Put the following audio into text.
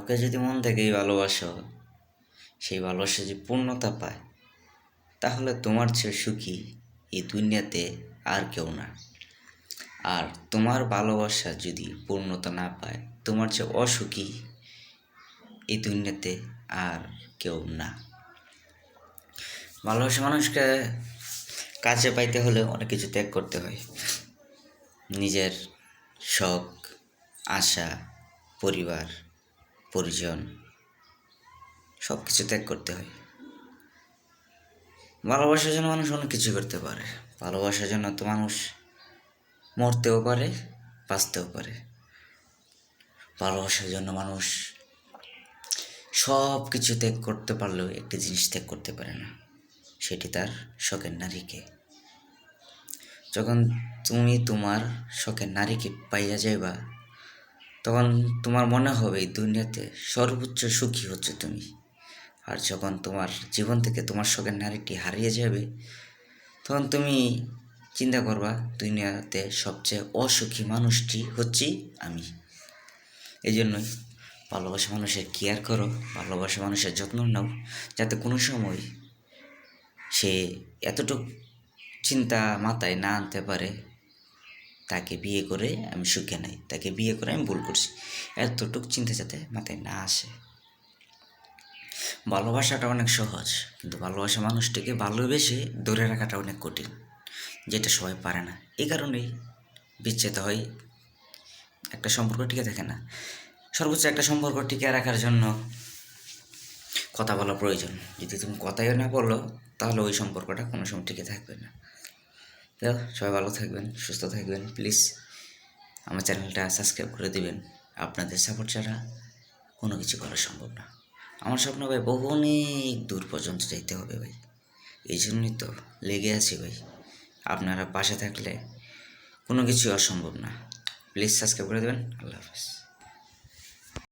কাউকে যদি মন থেকেই ভালোবাসো, সেই ভালোবাসা যদি পূর্ণতা পায়, তাহলে তোমার চেয়ে সুখী এই দুনিয়াতে আর কেউ না। আর তোমার ভালোবাসা যদি পূর্ণতা না পায়, তোমার চেয়ে অসুখী এই দুনিয়াতে আর কেউ না। ভালোবাসা মানুষকে কাছে পাইতে হলে অনেক কিছু ত্যাগ করতে হয়। নিজের শখ, আশা, পরিবার, পরিজন সব কিছু ত্যাগ করতে হয়। ভালোবাসার জন্য মানুষ অনেক কিছু করতে পারে। ভালোবাসার জন্য তো মানুষ মরতেও পারে, বাঁচতেও পারে। ভালোবাসার জন্য মানুষ সব কিছু ত্যাগ করতে পারলেও একটি জিনিস ত্যাগ করতে পারে না, সেটি তার শখের নারীকে। যখন তুমি তোমার শখের নারীকে পাইয়া যাইবা, তখন তোমার মনে হবে এই দুনিয়াতে সর্বোচ্চ সুখী হচ্ছে তুমি। আর যখন তোমার জীবন থেকে তোমার শখের নারীটি হারিয়ে যাবে, তখন তুমি চিন্তা করবা দুনিয়াতে সবচেয়ে অসুখী মানুষটি হচ্ছি আমি। এই জন্যই ভালোবাসা মানুষের কেয়ার করো, ভালোবাসা মানুষের যত্ন নাও, যাতে কোনো সময় সে এতটুকু চিন্তা মাথায় না আনতে পারে তাকে বিয়ে করে আমি সুখে নাই, তাকে বিয়ে করে আমি ভুল করছি, এতটুকু চিন্তা যাতে মাথায় না আসে। ভালোবাসাটা অনেক সহজ, কিন্তু ভালোবাসা মানুষটিকে ভালোবেসে ধরে রাখাটা অনেক কঠিন, যেটা সবাই পারে না। এই কারণেই বিচ্ছেদ হয়, একটা সম্পর্ক টিকে থাকে না। সর্বোচ্চ একটা সম্পর্ক টিকে রাখার জন্য কথা বলা প্রয়োজন। যদি তুমি কথাই না বলো, তাহলে ওই সম্পর্কটা কোনো সময় টিকে থাকবে না। তো সবাই ভালো থাকবেন, সুস্থ থাকবেন। প্লিজ আমার চ্যানেলটা সাবস্ক্রাইব করে দিবেন। আপনাদের সাপোর্ট ছাড়া কোনো কিছু করা সম্ভব না। আমার স্বপ্ন ভাই বহু অনেক দূর পর্যন্ত যাইতে হবে ভাই, এই জন্যই তো লেগে আছি ভাই। আপনারা পাশে থাকলে কোনো কিছু অসম্ভব না। প্লিজ সাবস্ক্রাইব করে দেবেন। আল্লাহ হাফেজ।